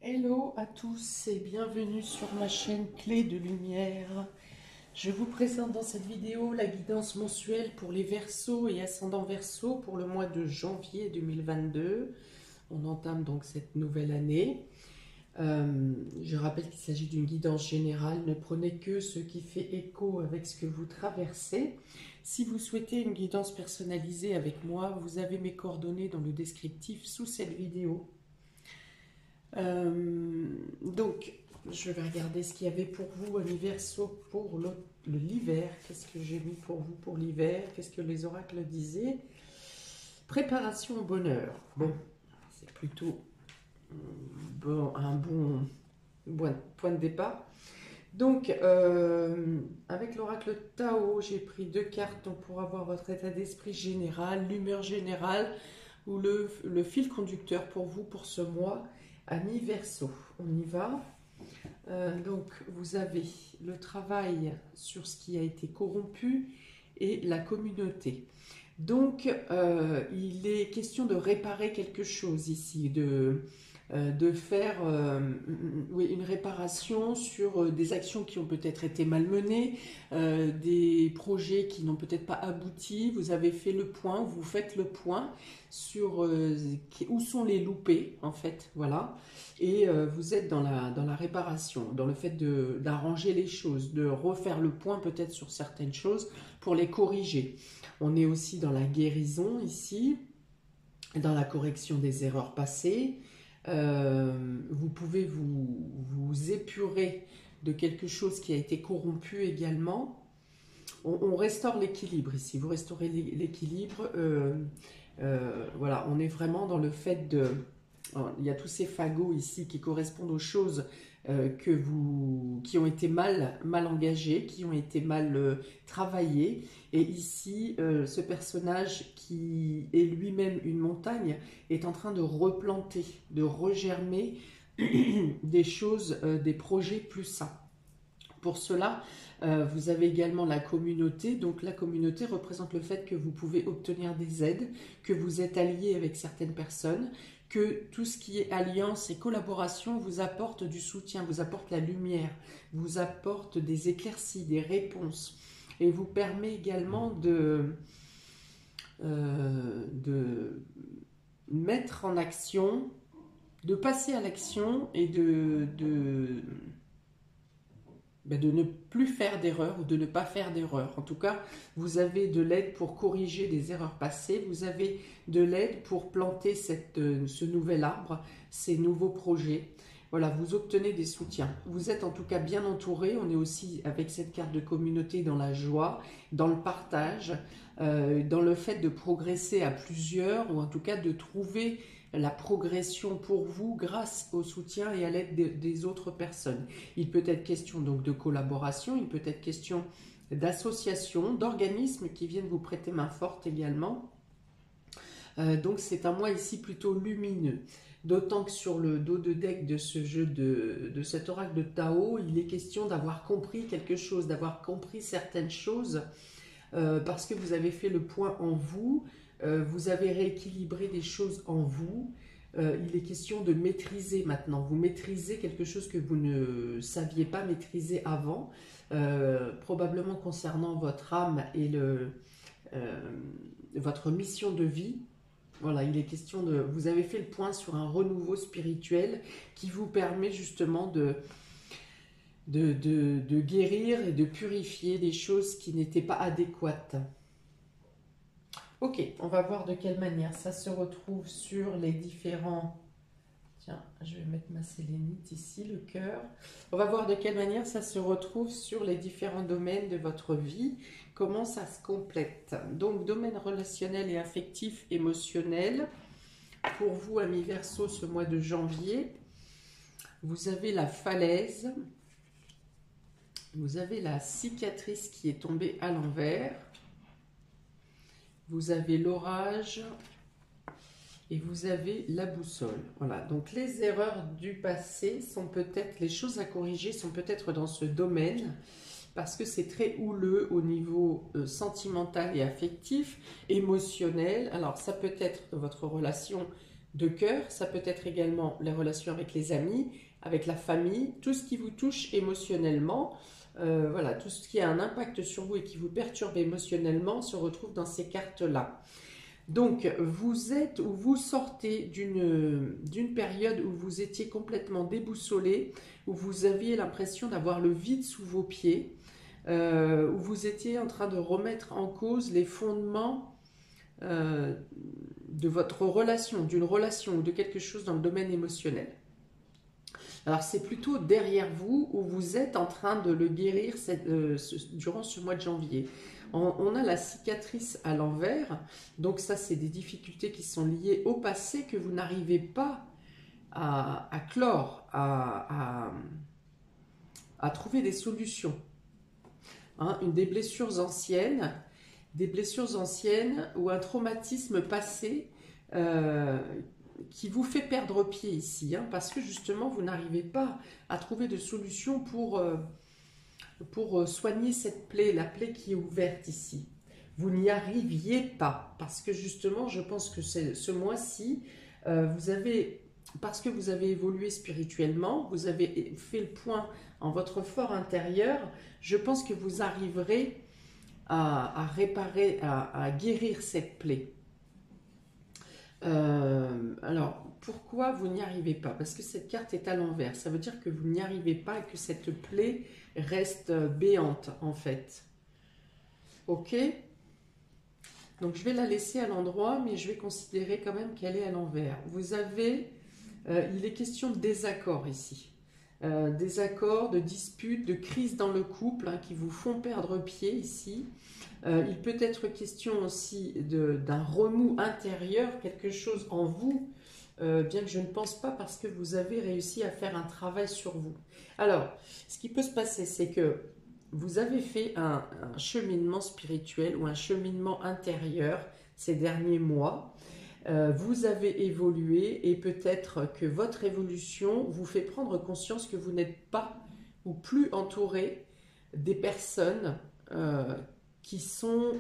Hello à tous et bienvenue sur ma chaîne Clé de Lumière. Je vous présente dans cette vidéo la guidance mensuelle pour les Verseaux et ascendants Verseaux pour le mois de janvier 2022. On entame donc cette nouvelle année. Je rappelle qu'il s'agit d'une guidance générale. Ne prenez que ce qui fait écho avec ce que vous traversez. Si vous souhaitez une guidance personnalisée avec moi, vous avez mes coordonnées dans le descriptif sous cette vidéo. Donc, je vais regarder ce qu'il y avait pour vous, amis Verseaux, pour l'hiver. Qu'est-ce que j'ai mis pour vous pour l'hiver? Qu'est-ce que les oracles disaient? Préparation au bonheur. Bon, c'est plutôt un bon point de départ. Donc, avec l'oracle Tao, j'ai pris deux cartes donc, pour avoir votre état d'esprit général, l'humeur générale ou le fil conducteur pour vous pour ce mois. Amis Verseaux, on y va. Donc, vous avez le travail sur ce qui a été corrompu et la communauté. Donc, il est question de réparer quelque chose ici, de faire oui, une réparation sur des actions qui ont peut-être été malmenées, des projets qui n'ont peut-être pas abouti. Vous avez fait le point, vous faites le point sur où sont les loupés, en fait, voilà. Et vous êtes dans la réparation, dans le fait d'arranger les choses, de refaire le point peut-être sur certaines choses pour les corriger. On est aussi dans la guérison ici, dans la correction des erreurs passées. Vous pouvez vous épurer de quelque chose qui a été corrompu également. On restaure l'équilibre ici, vous restaurez l'équilibre. Voilà, on est vraiment dans le fait de... Il y a tous ces fagots ici qui correspondent aux choses qui ont été mal engagées, qui ont été mal travaillées. Et ici, ce personnage qui est lui-même une montagne est en train de replanter, de regermer des choses, des projets plus sains. Pour cela, vous avez également la communauté. Donc la communauté représente le fait que vous pouvez obtenir des aides, que vous êtes allié avec certaines personnes, que tout ce qui est alliance et collaboration vous apporte du soutien, vous apporte la lumière, vous apporte des éclaircies, des réponses et vous permet également de mettre en action, de passer à l'action et de ne plus faire d'erreurs ou de ne pas faire d'erreurs. En tout cas, vous avez de l'aide pour corriger des erreurs passées, vous avez de l'aide pour planter ce nouvel arbre, ces nouveaux projets. Voilà, vous obtenez des soutiens. Vous êtes en tout cas bien entouré. On est aussi avec cette carte de communauté dans la joie, dans le partage, dans le fait de progresser à plusieurs ou en tout cas de trouver la progression pour vous grâce au soutien et à l'aide des autres personnes. Il peut être question donc de collaboration, il peut être question d'associations, d'organismes qui viennent vous prêter main forte également. Donc c'est un mois ici plutôt lumineux. D'autant que sur le dos de deck de ce jeu de cet oracle de Tao, il est question d'avoir compris quelque chose, d'avoir compris certaines choses parce que vous avez fait le point en vous, vous avez rééquilibré des choses en vous. Il est question de maîtriser maintenant. Vous maîtrisez quelque chose que vous ne saviez pas maîtriser avant, probablement concernant votre âme et votre mission de vie. Voilà, il est question de... Vous avez fait le point sur un renouveau spirituel qui vous permet justement de guérir et de purifier des choses qui n'étaient pas adéquates. Ok, on va voir de quelle manière ça se retrouve sur les différents... Tiens, je vais mettre ma sélénite ici, le cœur. On va voir de quelle manière ça se retrouve sur les différents domaines de votre vie, comment ça se complète. Donc, domaine relationnel et affectif, émotionnel. Pour vous, amis Verseaux, ce mois de janvier, vous avez la falaise, vous avez la cicatrice qui est tombée à l'envers, vous avez l'orage et vous avez la boussole. Voilà, donc les erreurs du passé sont peut-être, les choses à corriger sont peut-être dans ce domaine parce que c'est très houleux au niveau sentimental et affectif, émotionnel. Alors ça peut être votre relation de cœur, ça peut être également les relations avec les amis, avec la famille, tout ce qui vous touche émotionnellement. Voilà, tout ce qui a un impact sur vous et qui vous perturbe émotionnellement se retrouve dans ces cartes-là. Donc, vous êtes ou vous sortez d'une période où vous étiez complètement déboussolé, où vous aviez l'impression d'avoir le vide sous vos pieds, où vous étiez en train de remettre en cause les fondements de votre relation, d'une relation ou de quelque chose dans le domaine émotionnel. Alors c'est plutôt derrière vous où vous êtes en train de le guérir durant ce mois de janvier. On a la cicatrice à l'envers, donc ça c'est des difficultés qui sont liées au passé que vous n'arrivez pas à clore, à trouver des solutions. Hein, des blessures anciennes ou un traumatisme passé qui vous fait perdre pied ici, hein, parce que justement vous n'arrivez pas à trouver de solution pour soigner cette plaie, la plaie qui est ouverte ici. Vous n'y arriviez pas, parce que justement je pense que ce mois-ci, parce que vous avez évolué spirituellement, vous avez fait le point en votre fort intérieur, je pense que vous arriverez à réparer, à guérir cette plaie. Alors, pourquoi vous n'y arrivez pas? Parce que cette carte est à l'envers. Ça veut dire que vous n'y arrivez pas et que cette plaie reste béante, en fait. Ok? Donc, je vais la laisser à l'endroit, mais je vais considérer quand même qu'elle est à l'envers. Vous avez... il est question de désaccord ici. Désaccord, de disputes, de crises dans le couple, hein, qui vous font perdre pied ici. Il peut être question aussi d'un remous intérieur, quelque chose en vous, bien que je ne pense pas, parce que vous avez réussi à faire un travail sur vous. Alors, ce qui peut se passer, c'est que vous avez fait un cheminement spirituel ou un cheminement intérieur ces derniers mois. Vous avez évolué et peut-être que votre évolution vous fait prendre conscience que vous n'êtes pas ou plus entouré des personnes qui sont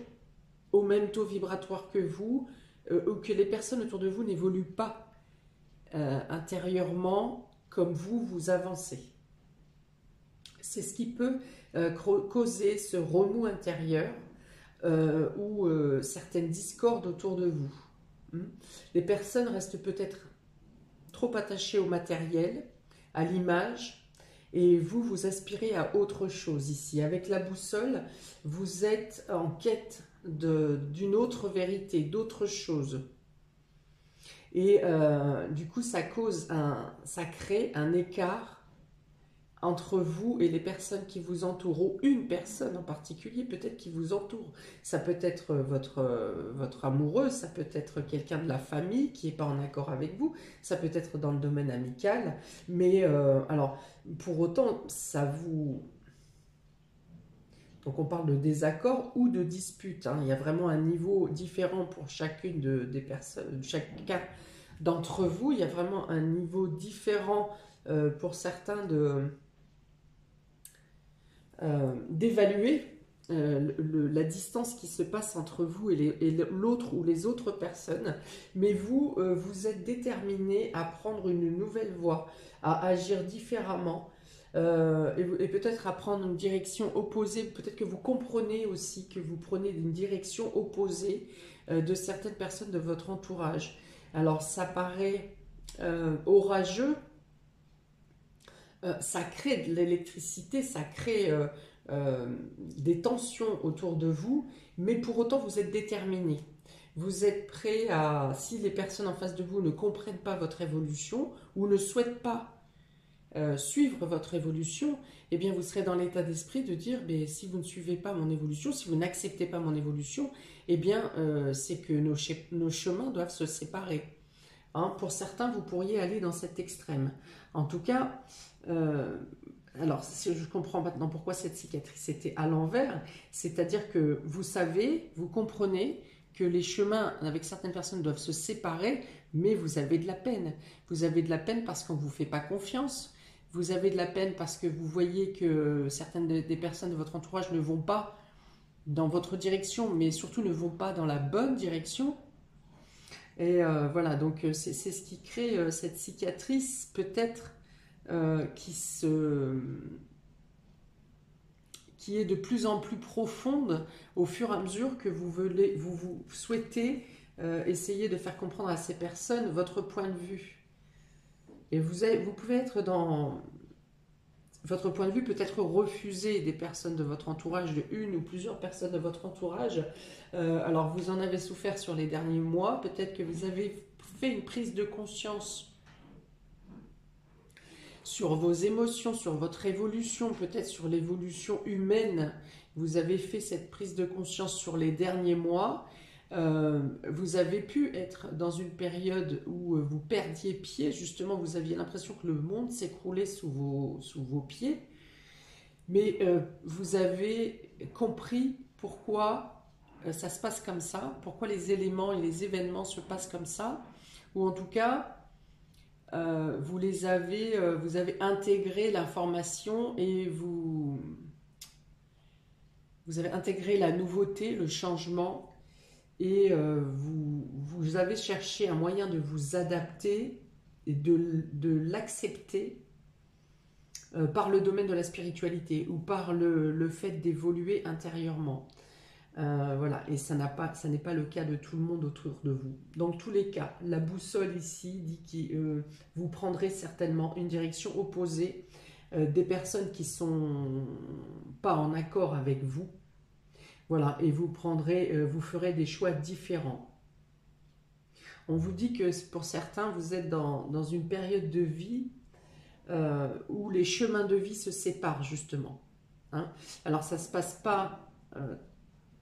au même taux vibratoire que vous, ou que les personnes autour de vous n'évoluent pas intérieurement comme vous avancez. C'est ce qui peut causer ce remous intérieur ou certaines discordes autour de vous. Les personnes restent peut-être trop attachées au matériel, à l'image, et vous aspirez à autre chose ici. Avec la boussole, vous êtes en quête d'une autre vérité, d'autre chose. Et du coup, ça crée un écart entre vous et les personnes qui vous entourent, ou une personne en particulier peut-être qui vous entoure. Ça peut être votre amoureuse, ça peut être quelqu'un de la famille qui n'est pas en accord avec vous, ça peut être dans le domaine amical, mais alors, pour autant, ça vous... Donc on parle de désaccord ou de dispute, hein. Il y a vraiment un niveau différent pour chacune des personnes, chacun d'entre vous, il y a vraiment un niveau différent pour certains d'évaluer la distance qui se passe entre vous et l'autre ou les autres personnes, mais vous êtes déterminé à prendre une nouvelle voie, à agir différemment, et peut-être à prendre une direction opposée. Peut-être que vous comprenez aussi que vous prenez une direction opposée de certaines personnes de votre entourage. Alors ça paraît orageux, ça crée de l'électricité, ça crée des tensions autour de vous, mais pour autant vous êtes déterminé. Vous êtes prêt à, si les personnes en face de vous ne comprennent pas votre évolution ou ne souhaitent pas suivre votre évolution, eh bien vous serez dans l'état d'esprit de dire, si vous ne suivez pas mon évolution, si vous n'acceptez pas mon évolution, eh bien c'est que nos chemins doivent se séparer. Hein, pour certains, vous pourriez aller dans cet extrême. En tout cas, alors je comprends maintenant pourquoi cette cicatrice était à l'envers, c'est-à-dire que vous savez, vous comprenez que les chemins avec certaines personnes doivent se séparer, mais vous avez de la peine. Vous avez de la peine parce qu'on ne vous fait pas confiance. Vous avez de la peine parce que vous voyez que certaines des personnes de votre entourage ne vont pas dans votre direction, mais surtout ne vont pas dans la bonne direction. Et voilà, donc c'est ce qui crée cette cicatrice, peut-être, qui est de plus en plus profonde au fur et à mesure que vous souhaitez essayer de faire comprendre à ces personnes votre point de vue. Et vous pouvez être dans... Votre point de vue peut être refusé des personnes de votre entourage, de une ou plusieurs personnes de votre entourage. Alors vous en avez souffert sur les derniers mois, peut-être que vous avez fait une prise de conscience sur vos émotions, sur votre évolution, peut-être sur l'évolution humaine. Vous avez fait cette prise de conscience sur les derniers mois. Vous avez pu être dans une période où vous perdiez pied, justement vous aviez l'impression que le monde s'écroulait sous vos pieds, mais vous avez compris pourquoi ça se passe comme ça, pourquoi les éléments et les événements se passent comme ça, ou en tout cas vous avez intégré l'information et vous avez intégré la nouveauté, le changement. Et vous avez cherché un moyen de vous adapter et de l'accepter par le domaine de la spiritualité ou par le fait d'évoluer intérieurement. Voilà, et ça n'est pas le cas de tout le monde autour de vous. Dans tous les cas, la boussole ici dit que vous prendrez certainement une direction opposée, des personnes qui ne sont pas en accord avec vous. Voilà, et vous ferez des choix différents. On vous dit que pour certains, vous êtes dans une période de vie où les chemins de vie se séparent justement. Hein. Alors ça ne se passe pas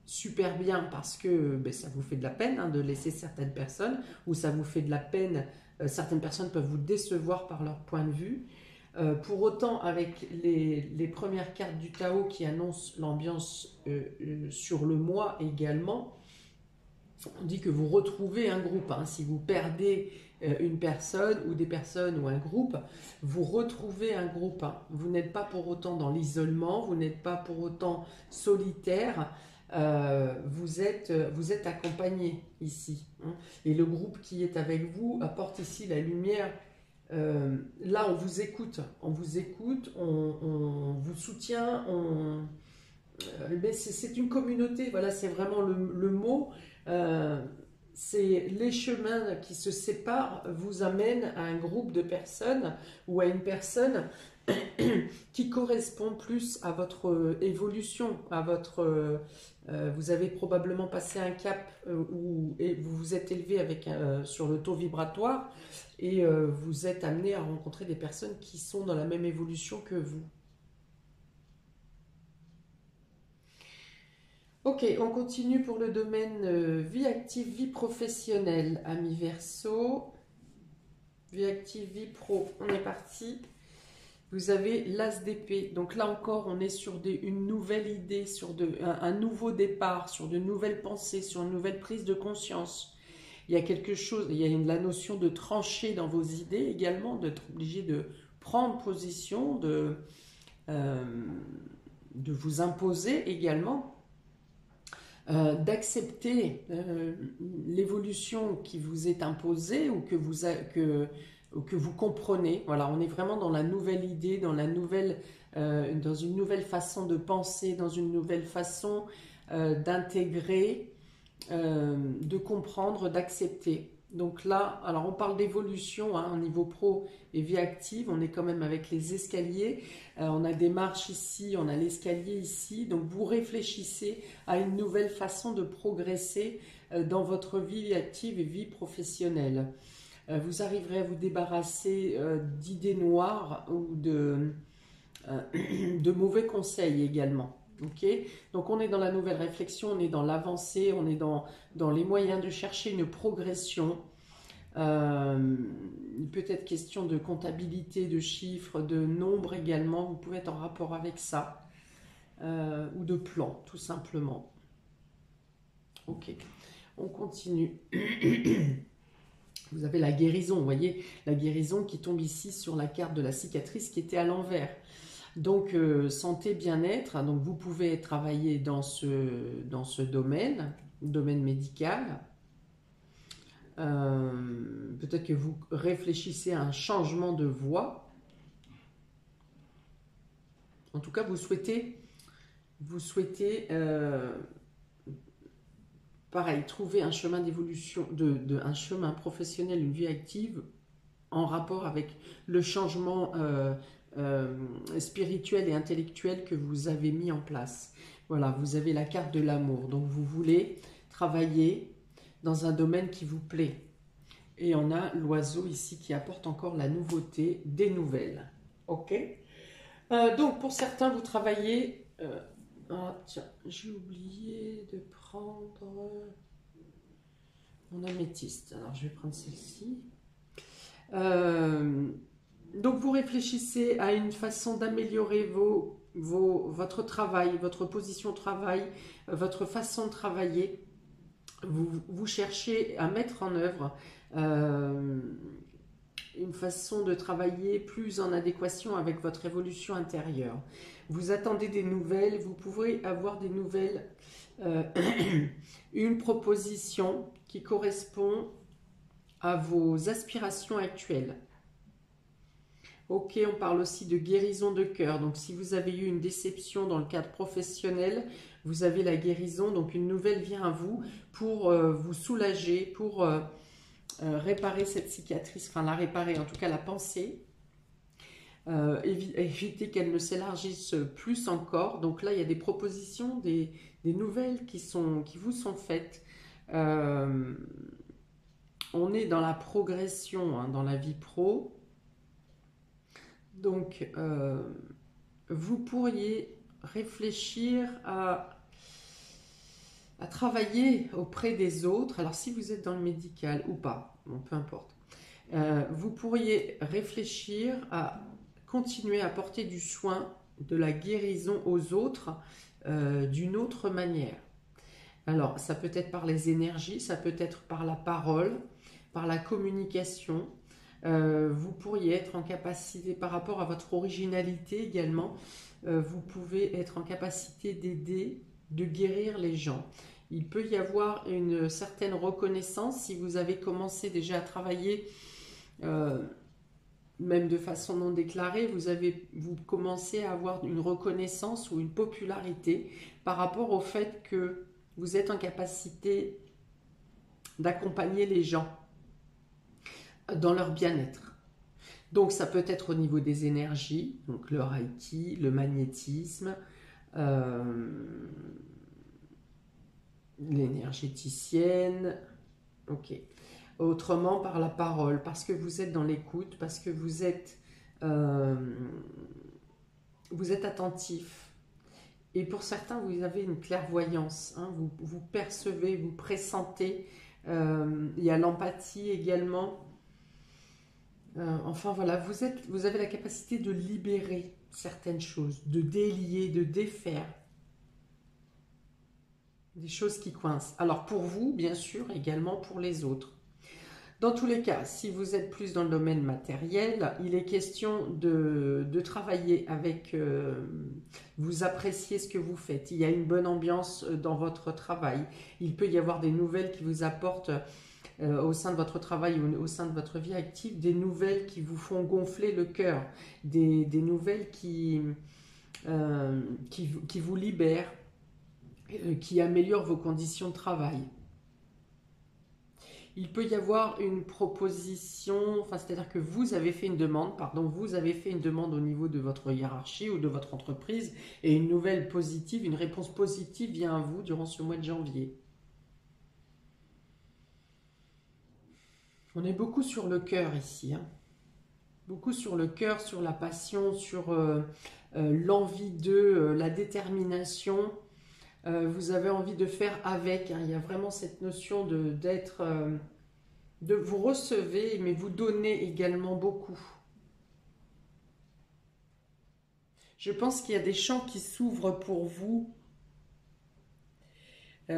super bien parce que ça vous fait de la peine de laisser certaines personnes, ou ça vous fait de la peine, certaines personnes peuvent vous décevoir par leur point de vue. Pour autant, avec les premières cartes du Tao qui annoncent l'ambiance sur le mois également, on dit que vous retrouvez un groupe. Hein. Si vous perdez une personne ou des personnes ou un groupe, vous retrouvez un groupe. Hein. Vous n'êtes pas pour autant dans l'isolement, vous n'êtes pas pour autant solitaire, vous êtes accompagné ici. Hein. Et le groupe qui est avec vous apporte ici la lumière. Là, on vous écoute, on vous soutient, c'est une communauté, voilà, c'est vraiment le mot. C'est les chemins qui se séparent vous amènent à un groupe de personnes ou à une personne qui correspond plus à votre évolution, à votre... vous avez probablement passé un cap et vous vous êtes élevé sur le taux vibratoire et vous êtes amené à rencontrer des personnes qui sont dans la même évolution que vous. Ok, on continue pour le domaine vie active, vie professionnelle, amis Verseau. Vie active, vie pro, on est parti. Vous avez l'as d'épée. Donc là encore, on est sur une nouvelle idée, sur un nouveau départ, sur de nouvelles pensées, sur une nouvelle prise de conscience. Il y a quelque chose, il y a la notion de trancher dans vos idées également, d'être obligé de prendre position, de vous imposer également. D'accepter l'évolution qui vous est imposée ou que vous comprenez. Voilà, on est vraiment dans la nouvelle idée, dans une nouvelle façon de penser, dans une nouvelle façon d'intégrer, de comprendre, d'accepter. Donc là, alors on parle d'évolution au niveau pro et vie active, on est quand même avec les escaliers, on a des marches ici, on a l'escalier ici, donc vous réfléchissez à une nouvelle façon de progresser dans votre vie active et vie professionnelle. Vous arriverez à vous débarrasser d'idées noires ou de mauvais conseils également. Okay, donc on est dans la nouvelle réflexion, on est dans l'avancée, on est dans les moyens de chercher une progression. Peut-être question de comptabilité, de chiffres, de nombres également, vous pouvez être en rapport avec ça. Ou de plan, tout simplement. Ok, on continue. Vous avez la guérison, vous voyez, la guérison qui tombe ici sur la carte de la cicatrice qui était à l'envers. Donc, santé, bien-être, donc vous pouvez travailler dans ce domaine médical. Peut-être que vous réfléchissez à un changement de voie. En tout cas, vous souhaitez pareil, trouver un chemin d'évolution, un chemin professionnel, une vie active en rapport avec le changement spirituel et intellectuel que vous avez mis en place. Voilà, vous avez la carte de l'amour. Donc, vous voulez travailler dans un domaine qui vous plaît. Et on a l'oiseau ici qui apporte encore la nouveauté, des nouvelles. Ok. Donc, pour certains, vous travaillez... ah, tiens, j'ai oublié de prendre mon améthyste. Alors, je vais prendre celle-ci. Donc, vous réfléchissez à une façon d'améliorer votre travail, votre position de travail, votre façon de travailler. Vous cherchez à mettre en œuvre une façon de travailler plus en adéquation avec votre évolution intérieure. Vous attendez des nouvelles, vous pouvez avoir des nouvelles, une proposition qui correspond à vos aspirations actuelles. Ok, on parle aussi de guérison de cœur. Donc, si vous avez eu une déception dans le cadre professionnel, vous avez la guérison. Donc, une nouvelle vient à vous pour vous soulager, pour réparer cette cicatrice, enfin la réparer, en tout cas la pensée. Éviter qu'elle ne s'élargisse plus encore. Donc là, il y a des propositions, des nouvelles qui vous sont faites. On est dans la progression, hein, dans la vie pro. Donc, vous pourriez réfléchir à travailler auprès des autres. Alors, si vous êtes dans le médical ou pas, bon, peu importe. Vous pourriez réfléchir à continuer à apporter du soin, de la guérison aux autres d'une autre manière. Alors, ça peut être par les énergies, ça peut être par la parole, par la communication. Vous pourriez être en capacité, par rapport à votre originalité également, vous pouvez être en capacité d'aider, de guérir les gens. Il peut y avoir une certaine reconnaissance si vous avez commencé déjà à travailler, même de façon non déclarée, vous commencez à avoir une reconnaissance ou une popularité par rapport au fait que vous êtes en capacité d'accompagner les gens dans leur bien-être. Donc ça peut être au niveau des énergies, donc le reiki, le magnétisme, l'énergéticienne, ok. Autrement par la parole, parce que vous êtes dans l'écoute, parce que vous êtes attentif. Et pour certains, vous avez une clairvoyance, hein, vous percevez, vous pressentez. Il y a l'empathie également. Enfin voilà, vous avez la capacité de libérer certaines choses, de délier, de défaire des choses qui coincent. Alors pour vous, bien sûr, également pour les autres. Dans tous les cas, si vous êtes plus dans le domaine matériel, il est question de travailler avec, vous appréciez ce que vous faites. Il y a une bonne ambiance dans votre travail. Il peut y avoir des nouvelles qui vous apportent au sein de votre travail ou au sein de votre vie active, des nouvelles qui vous font gonfler le cœur, des nouvelles qui vous libèrent, qui améliorent vos conditions de travail. Il peut y avoir une proposition, enfin, c'est-à-dire que vous avez fait une demande, au niveau de votre hiérarchie ou de votre entreprise, et une nouvelle positive, une réponse positive vient à vous durant ce mois de janvier. On est beaucoup sur le cœur ici, hein. Beaucoup sur le cœur, sur la passion, sur l'envie de, la détermination. Vous avez envie de faire avec, hein. Il y a vraiment cette notion de vous recevez, mais vous donnez également beaucoup. Je pense qu'il y a des champs qui s'ouvrent pour vous.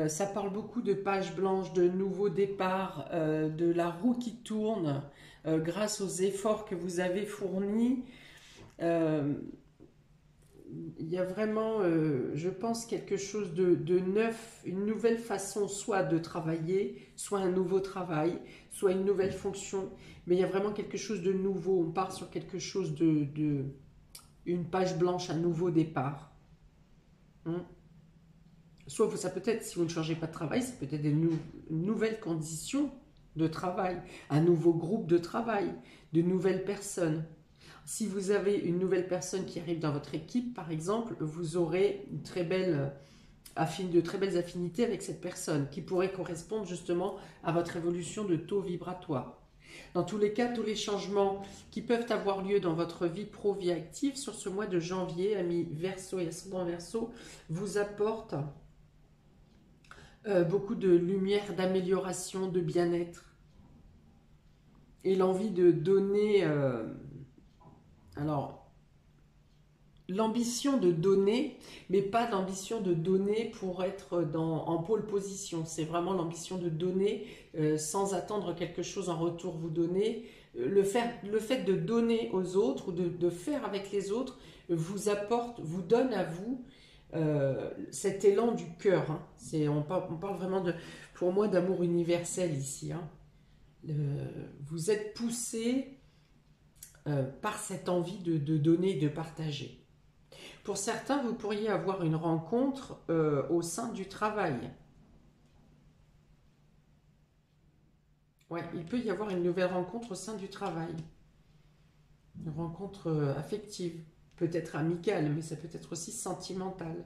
Ça parle beaucoup de pages blanches, de nouveaux départs, de la roue qui tourne grâce aux efforts que vous avez fournis. il y a vraiment, je pense, quelque chose de neuf, une nouvelle façon soit de travailler, soit un nouveau travail, soit une nouvelle fonction. Mais il y a vraiment quelque chose de nouveau. On part sur quelque chose une page blanche, un nouveau départ. Hein. Soit ça peut être, si vous ne changez pas de travail, c'est peut-être nouvelles conditions de travail, un nouveau groupe de travail, de nouvelles personnes. Si vous avez une nouvelle personne qui arrive dans votre équipe, par exemple, vous aurez de très belles affinités avec cette personne qui pourrait correspondre justement à votre évolution de taux vibratoire. Dans tous les cas, tous les changements qui peuvent avoir lieu dans votre vie pro, vie active sur ce mois de janvier, amis Verseau et ascendant Verseau, vous apportent beaucoup de lumière, d'amélioration, de bien-être et l'envie de donner. Alors, l'ambition de donner, mais pas l'ambition de donner pour être en pôle position. C'est vraiment l'ambition de donner sans attendre quelque chose en retour. Vous donner, le fait de donner aux autres ou de faire avec les autres vous apporte, vous donne à vous cet élan du cœur. Hein. On parle vraiment, pour moi, d'amour universel ici. Hein. Vous êtes poussé par cette envie de donner et de partager. Pour certains, vous pourriez avoir une rencontre au sein du travail. Ouais, il peut y avoir une nouvelle rencontre au sein du travail. Une rencontre affective, peut-être amicale, mais ça peut être aussi sentimentale.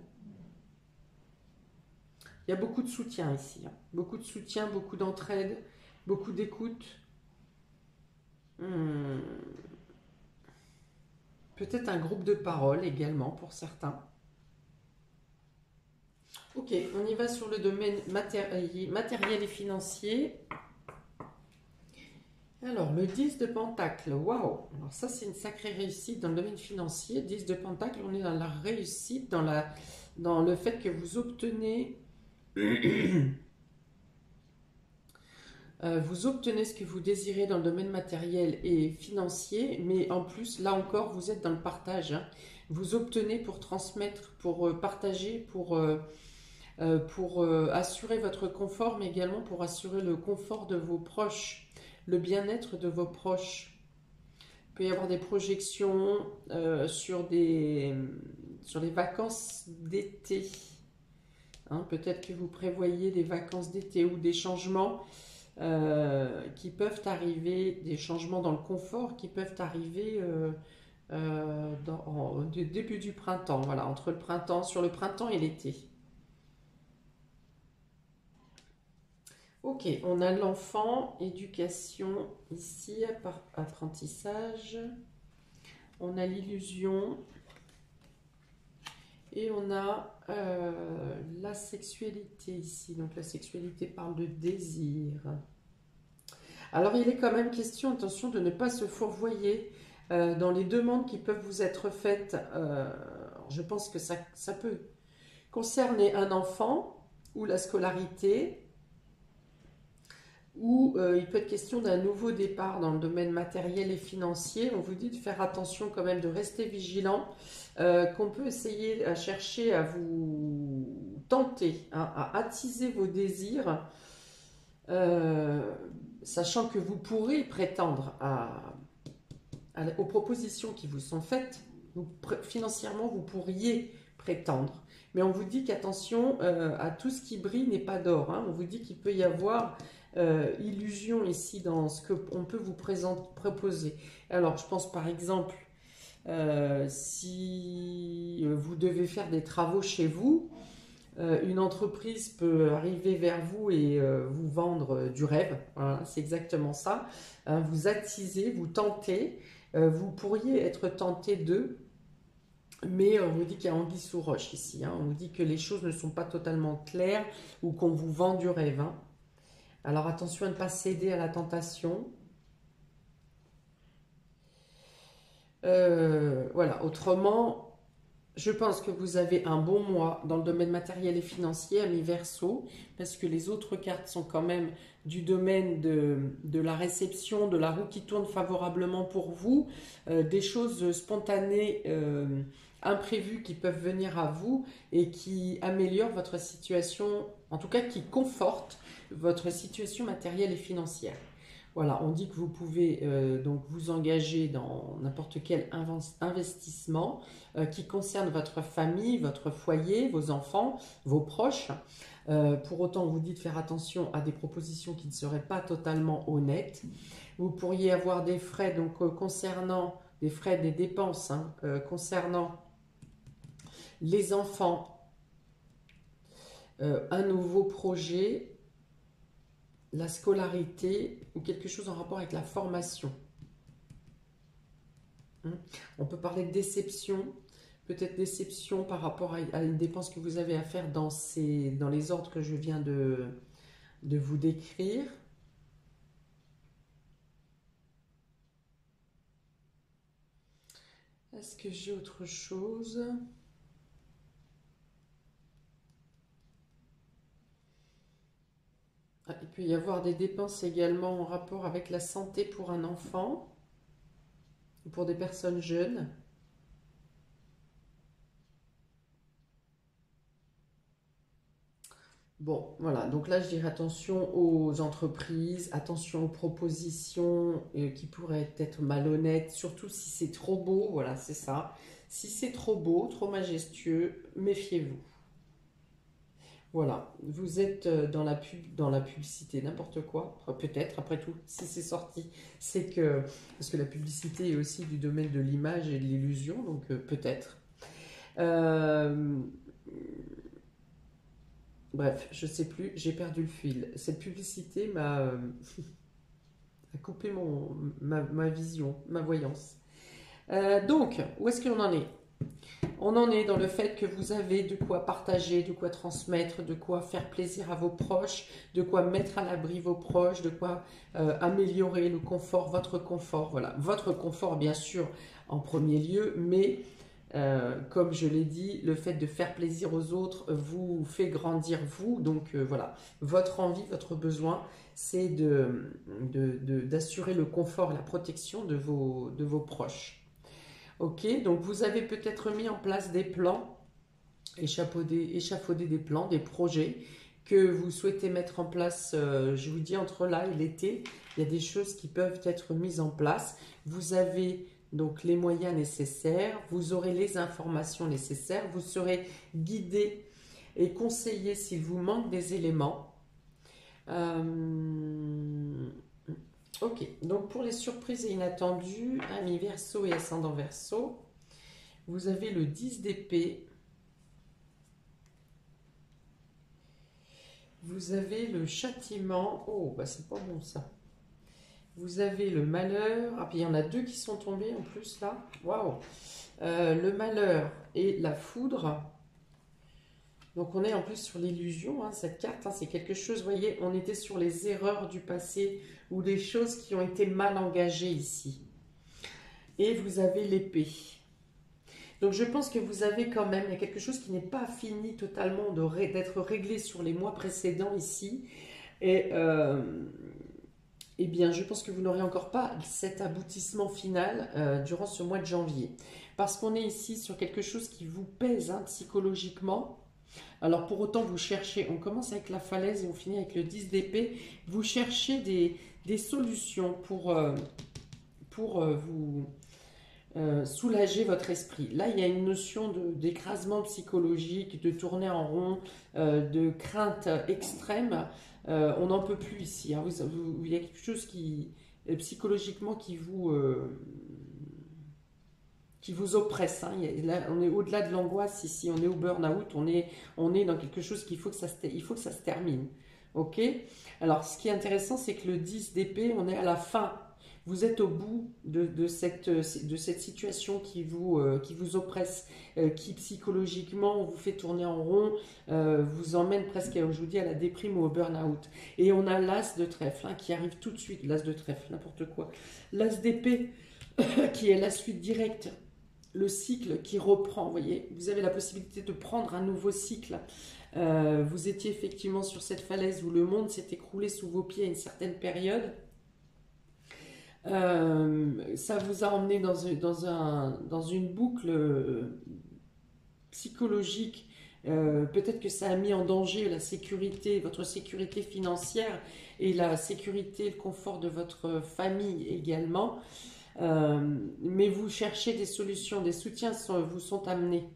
Il y a beaucoup de soutien ici. Hein. Beaucoup de soutien, beaucoup d'entraide, beaucoup d'écoute. Peut-être un groupe de parole également pour certains. Ok, on y va sur le domaine matériel et financier. Alors, le 10 de Pentacle, waouh! Alors ça, c'est une sacrée réussite dans le domaine financier. 10 de Pentacle, on est dans la réussite, dans le fait que vous obtenez... vous obtenez ce que vous désirez dans le domaine matériel et financier, mais en plus, là encore, vous êtes dans le partage. Hein. Vous obtenez pour transmettre, pour partager, pour assurer votre confort, mais également pour assurer le confort de vos proches, le bien-être de vos proches. Il peut y avoir des projections sur les vacances d'été. Hein, peut-être que vous prévoyez des vacances d'été ou des changements qui peuvent arriver, des changements dans le confort qui peuvent arriver au début du printemps, voilà, sur le printemps et l'été. Ok, on a l'enfant, éducation ici, apprentissage, on a l'illusion et on a la sexualité ici. Donc la sexualité parle de désir. Alors il est quand même question, attention, de ne pas se fourvoyer dans les demandes qui peuvent vous être faites. Je pense que ça peut concerner un enfant ou la scolarité, ou il peut être question d'un nouveau départ dans le domaine matériel et financier. On vous dit de faire attention quand même, de rester vigilant, qu'on peut essayer à chercher à vous tenter, hein, à attiser vos désirs, sachant que vous pourrez prétendre aux propositions qui vous sont faites. Financièrement, vous pourriez prétendre. Mais on vous dit qu'attention, à tout ce qui brille n'est pas d'or. Hein. On vous dit qu'il peut y avoir illusion ici dans ce qu'on peut vous proposer. Alors, je pense par exemple, si vous devez faire des travaux chez vous, une entreprise peut arriver vers vous et vous vendre du rêve. Voilà, c'est exactement ça. Hein, vous attisez, vous tentez. Vous pourriez être tenté d'eux. Mais on vous dit qu'il y a anguille sous roche ici. Hein. On vous dit que les choses ne sont pas totalement claires ou qu'on vous vend du rêve. Hein. Alors attention à ne pas céder à la tentation. Voilà, autrement, Je pense que vous avez un bon mois dans le domaine matériel et financier, ami Verseau, parce que les autres cartes sont quand même du domaine de la réception, de la roue qui tourne favorablement pour vous, des choses spontanées, imprévues qui peuvent venir à vous et qui améliorent votre situation, en tout cas qui confortent votre situation matérielle et financière. Voilà, on dit que vous pouvez donc vous engager dans n'importe quel investissement qui concerne votre famille, votre foyer, vos enfants, vos proches. Pour autant, vous dites faire attention à des propositions qui ne seraient pas totalement honnêtes. Vous pourriez avoir des frais donc concernant des frais, des dépenses concernant les enfants, un nouveau projet, la scolarité ou quelque chose en rapport avec la formation. On peut parler de déception, peut-être déception par rapport à une dépense que vous avez à faire dans les ordres que je viens de vous décrire. Est-ce que j'ai autre chose ? Il peut y avoir des dépenses également en rapport avec la santé pour un enfant ou pour des personnes jeunes. Bon, voilà, donc là je dirais attention aux entreprises, attention aux propositions qui pourraient être malhonnêtes, surtout si c'est trop beau, voilà, c'est ça. Si c'est trop beau, trop majestueux, méfiez-vous. Voilà, vous êtes dans la publicité, n'importe quoi, enfin, peut-être, après tout, si c'est sorti, c'est que, parce que la publicité est aussi du domaine de l'image et de l'illusion, donc peut-être. Euh, Bref, je sais plus, j'ai perdu le fil. Cette publicité a coupé ma vision, ma voyance. Donc, où est-ce qu'on en est? On en est dans le fait que vous avez de quoi partager, de quoi transmettre, de quoi faire plaisir à vos proches, de quoi mettre à l'abri vos proches, de quoi améliorer le confort, voilà. Votre confort, bien sûr, en premier lieu, mais comme je l'ai dit, le fait de faire plaisir aux autres vous fait grandir vous. Donc voilà, votre envie, votre besoin, c'est d'assurer le confort et la protection de vos proches. Ok, donc vous avez peut-être mis en place des plans, échafauder des plans, des projets que vous souhaitez mettre en place, je vous dis entre là et l'été, il y a des choses qui peuvent être mises en place. Vous avez donc les moyens nécessaires, vous aurez les informations nécessaires, vous serez guidé et conseillé s'il vous manque des éléments. Ok, donc pour les surprises et inattendues, amis Verseau et ascendant Verseau, vous avez le 10 d'épée, vous avez le châtiment, oh bah c'est pas bon ça, vous avez le malheur, ah puis il y en a deux qui sont tombés en plus là, waouh, le malheur et la foudre. Donc on est en plus sur l'illusion, cette carte, c'est quelque chose, vous voyez, on était sur les erreurs du passé ou des choses qui ont été mal engagées ici. Et vous avez l'épée. Donc je pense que vous avez quand même, il y a quelque chose qui n'est pas fini totalement d'être réglé sur les mois précédents ici. Et eh bien je pense que vous n'aurez encore pas cet aboutissement final durant ce mois de janvier. Parce qu'on est ici sur quelque chose qui vous pèse psychologiquement. Alors pour autant vous cherchez, on commence avec la falaise et on finit avec le 10 d'épée, vous cherchez des solutions pour vous soulager votre esprit. Là il y a une notion d'écrasement psychologique, de tourner en rond, de crainte extrême, on n'en peut plus ici, il y a quelque chose qui psychologiquement qui vous oppresse. Là, on est au-delà de l'angoisse ici, on est au burn-out, on est dans quelque chose qu'il faut que ça se termine. Ok. Alors, ce qui est intéressant, c'est que le 10 d'épée, on est à la fin. Vous êtes au bout de cette situation qui vous oppresse, qui psychologiquement vous fait tourner en rond, vous emmène presque, je vous dis, à la déprime ou au burn-out. Et on a l'as de trèfle qui arrive tout de suite, l'as de trèfle, n'importe quoi. L'as d'épée qui est la suite directe le cycle qui reprend, vous voyez. Vous avez la possibilité de prendre un nouveau cycle. Vous étiez effectivement sur cette falaise où le monde s'est écroulé sous vos pieds à une certaine période. Ça vous a emmené dans une boucle psychologique. Peut-être que ça a mis en danger la sécurité, votre sécurité financière et la sécurité, le confort de votre famille également. Mais vous cherchez des solutions, des soutiens vous sont amenés.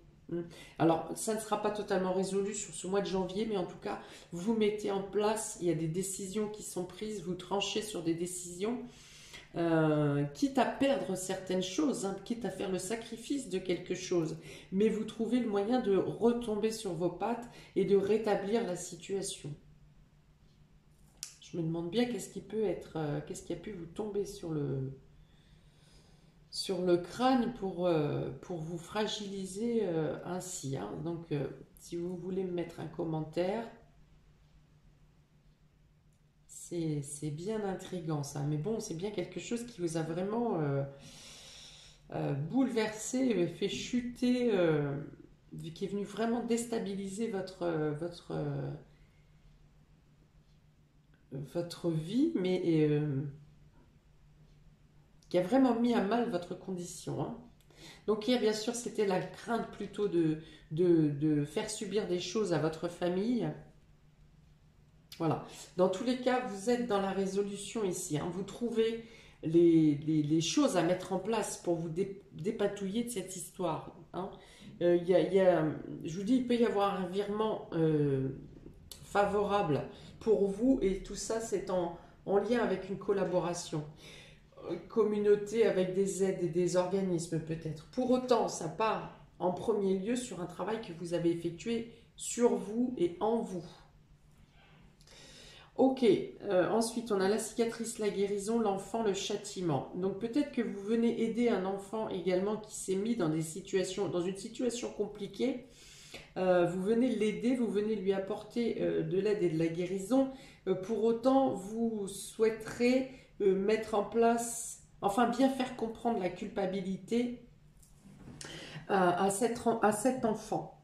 Alors, ça ne sera pas totalement résolu sur ce mois de janvier, mais en tout cas, vous mettez en place, il y a des décisions qui sont prises, vous tranchez sur des décisions, quitte à perdre certaines choses, hein, quitte à faire le sacrifice de quelque chose, mais vous trouvez le moyen de retomber sur vos pattes et de rétablir la situation. Je me demande bien qu'est-ce qui peut être, qu'est-ce qui a pu vous tomber sur le crâne pour vous fragiliser ainsi. Hein. Donc, si vous voulez me mettre un commentaire, c'est bien intriguant ça. Mais bon, c'est bien quelque chose qui vous a vraiment bouleversé, fait chuter, qui est venu vraiment déstabiliser votre vie, mais qui a vraiment mis à mal votre condition. Hein. Donc hier, bien sûr, c'était la crainte plutôt de faire subir des choses à votre famille. Voilà. Dans tous les cas, vous êtes dans la résolution ici. Hein. Vous trouvez les choses à mettre en place pour vous dépatouiller de cette histoire. Hein. Je vous dis, il peut y avoir un virement favorable pour vous et tout ça, c'est en lien avec une collaboration. Communauté avec des aides et des organismes peut-être. Pour autant, ça part en premier lieu sur un travail que vous avez effectué sur vous et en vous. Ok, ensuite on a la cicatrice, la guérison, l'enfant, le châtiment. Donc peut-être que vous venez aider un enfant également qui s'est mis dans une situation compliquée. Vous venez l'aider, vous venez lui apporter de l'aide et de la guérison. Pour autant, vous souhaiterez mettre en place, enfin bien faire comprendre la culpabilité à cet enfant.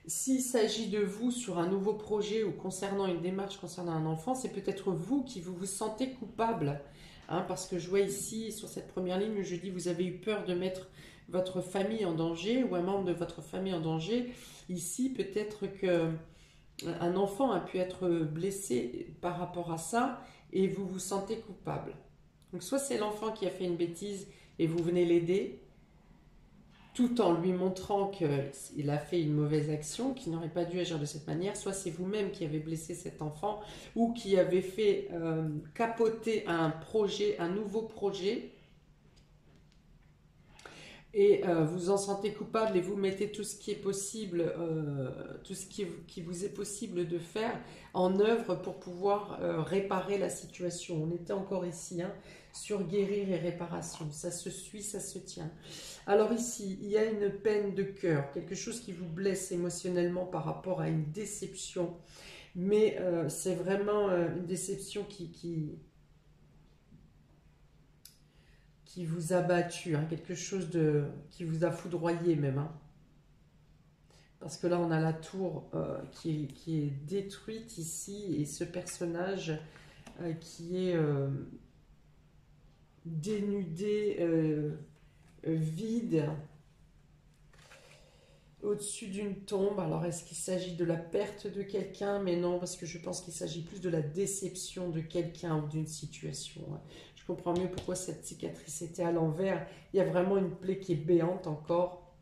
S'il s'agit de vous sur un nouveau projet ou concernant une démarche concernant un enfant, c'est peut-être vous qui vous sentez coupable. Hein, parce que je vois ici, sur cette première ligne, où je dis vous avez eu peur de mettre votre famille en danger ou un membre de votre famille en danger. Ici, peut-être qu'un enfant a pu être blessé par rapport à ça et vous vous sentez coupable. Donc soit c'est l'enfant qui a fait une bêtise et vous venez l'aider, tout en lui montrant qu'il a fait une mauvaise action, qu'il n'aurait pas dû agir de cette manière, soit c'est vous-même qui avez blessé cet enfant ou qui avez fait capoter un nouveau projet, et vous en sentez coupable et vous mettez tout ce qui est possible, tout ce qui vous est possible de faire en œuvre pour pouvoir réparer la situation. On était encore ici, hein, sur guérir et réparation. Ça se suit, ça se tient. Alors ici, il y a une peine de cœur, quelque chose qui vous blesse émotionnellement par rapport à une déception. Mais c'est vraiment une déception qui vous a battu, hein, quelque chose qui vous a foudroyé même. Hein. Parce que là, on a la tour qui est détruite ici, et ce personnage qui est dénudé, vide, au-dessus d'une tombe. Alors, est-ce qu'il s'agit de la perte de quelqu'un? Mais non, parce que je pense qu'il s'agit plus de la déception de quelqu'un ou d'une situation. Hein. Je comprends mieux pourquoi cette cicatrice était à l'envers. Il y a vraiment une plaie qui est béante encore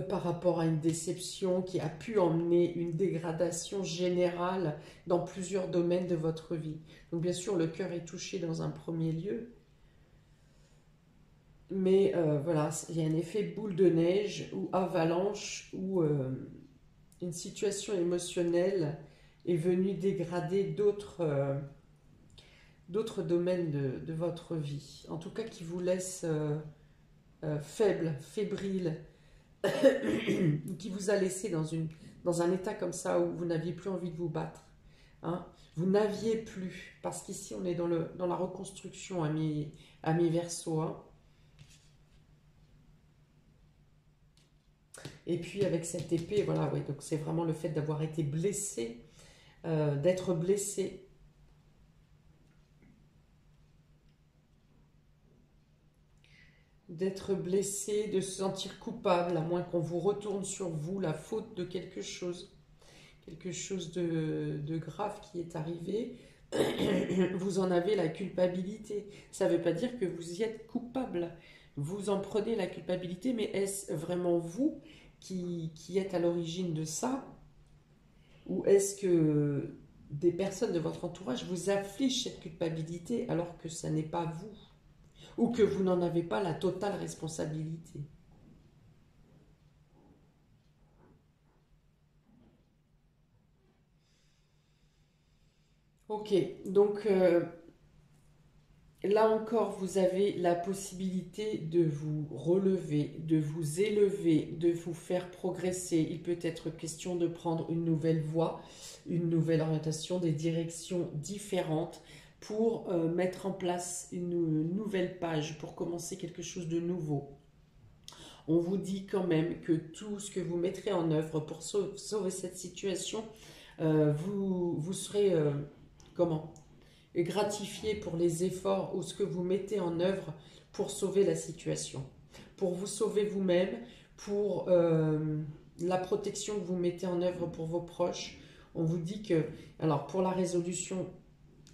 par rapport à une déception qui a pu emmener une dégradation générale dans plusieurs domaines de votre vie. Donc bien sûr, le cœur est touché dans un premier lieu. Mais voilà, il y a un effet boule de neige ou avalanche où une situation émotionnelle est venue dégrader d'autres domaines de votre vie. En tout cas, qui vous laisse faible, fébrile, qui vous a laissé dans un état comme ça où vous n'aviez plus envie de vous battre. Hein. Vous n'aviez plus, parce qu'ici on est dans la reconstruction à mi-verso. Hein. Et puis avec cette épée, voilà, oui, donc c'est vraiment le fait d'avoir été blessé, d'être blessé. D'être blessé, de se sentir coupable, à moins qu'on vous retourne sur vous la faute de quelque chose de grave qui est arrivé. Vous en avez la culpabilité. Ça ne veut pas dire que vous y êtes coupable. Vous en prenez la culpabilité, mais est-ce vraiment vous qui êtes à l'origine de ça? Ou est-ce que des personnes de votre entourage vous affligent cette culpabilité alors que ça n'est pas vous? Ou que vous n'en avez pas la totale responsabilité? Ok, donc là encore, vous avez la possibilité de vous relever, de vous élever, de vous faire progresser. Il peut être question de prendre une nouvelle voie, une nouvelle orientation, des directions différentes pour mettre en place une nouvelle page, pour commencer quelque chose de nouveau. On vous dit quand même que tout ce que vous mettrez en œuvre pour sauver cette situation, vous serez, comment, gratifié pour les efforts ou ce que vous mettez en œuvre pour sauver la situation, pour vous sauver vous-même, pour la protection que vous mettez en œuvre pour vos proches. On vous dit que, alors pour la résolution,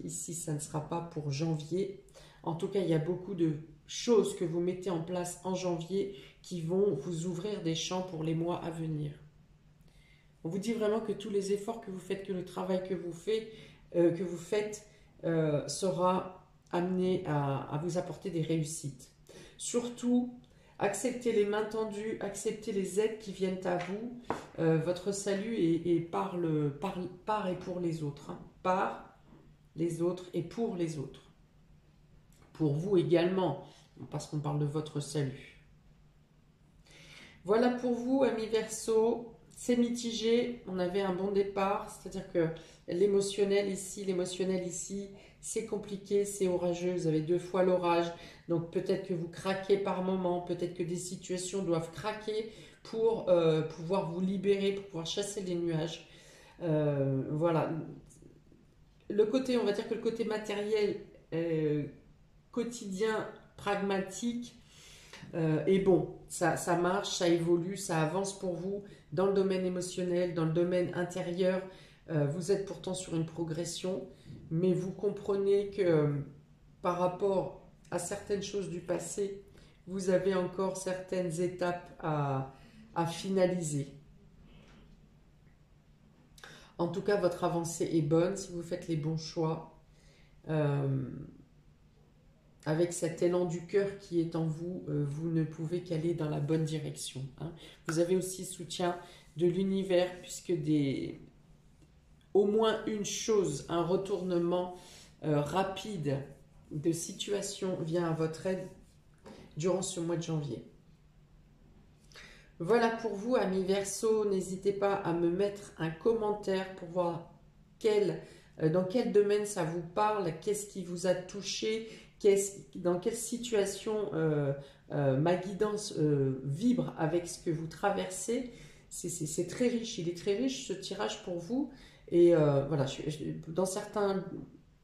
ici ça ne sera pas pour janvier, en tout cas il y a beaucoup de choses que vous mettez en place en janvier qui vont vous ouvrir des champs pour les mois à venir. On vous dit vraiment que tous les efforts que vous faites, que le travail que vous faites, sera amené à vous apporter des réussites. Surtout, acceptez les mains tendues, acceptez les aides qui viennent à vous. Votre salut est par et pour les autres. Hein. Par les autres et pour les autres. Pour vous également, parce qu'on parle de votre salut. Voilà pour vous, amis Verseau. C'est mitigé, on avait un bon départ, c'est-à-dire que l'émotionnel ici, c'est compliqué, c'est orageux, vous avez 2 fois l'orage, donc peut-être que vous craquez par moment, peut-être que des situations doivent craquer pour pouvoir vous libérer, pour pouvoir chasser les nuages. Voilà. On va dire que le côté matériel, quotidien, pragmatique, et bon, ça marche, ça évolue, ça avance pour vous dans le domaine émotionnel, dans le domaine intérieur. Vous êtes pourtant sur une progression, mais vous comprenez que par rapport à certaines choses du passé, vous avez encore certaines étapes à finaliser. En tout cas, votre avancée est bonne si vous faites les bons choix. Avec cet élan du cœur qui est en vous, vous ne pouvez qu'aller dans la bonne direction. Hein. Vous avez aussi soutien de l'univers, puisque au moins une chose, un retournement rapide de situation vient à votre aide durant ce mois de janvier. Voilà pour vous, amis Verseau. N'hésitez pas à me mettre un commentaire pour voir dans quel domaine ça vous parle, qu'est-ce qui vous a touché, dans quelle situation ma guidance vibre avec ce que vous traversez. C'est très riche, il est très riche ce tirage pour vous. Et voilà, dans certains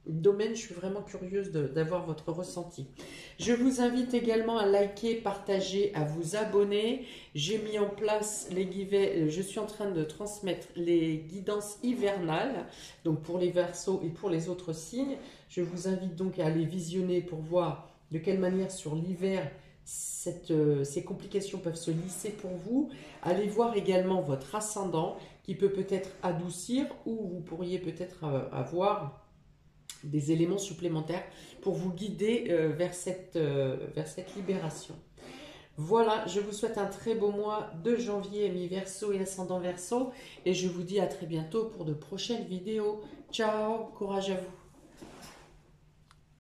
domaines, je suis vraiment curieuse d'avoir votre ressenti. Je vous invite également à liker, partager, à vous abonner. J'ai mis en place je suis en train de transmettre les guidances hivernales, donc pour les Verseaux et pour les autres signes. Je vous invite donc à aller visionner pour voir de quelle manière sur l'hiver ces complications peuvent se lisser pour vous. Allez voir également votre ascendant qui peut peut-être adoucir, ou vous pourriez peut-être avoir des éléments supplémentaires pour vous guider vers cette libération. Voilà, je vous souhaite un très beau mois de janvier, amis Verseau et ascendant Verseau, et je vous dis à très bientôt pour de prochaines vidéos. Ciao, courage à vous.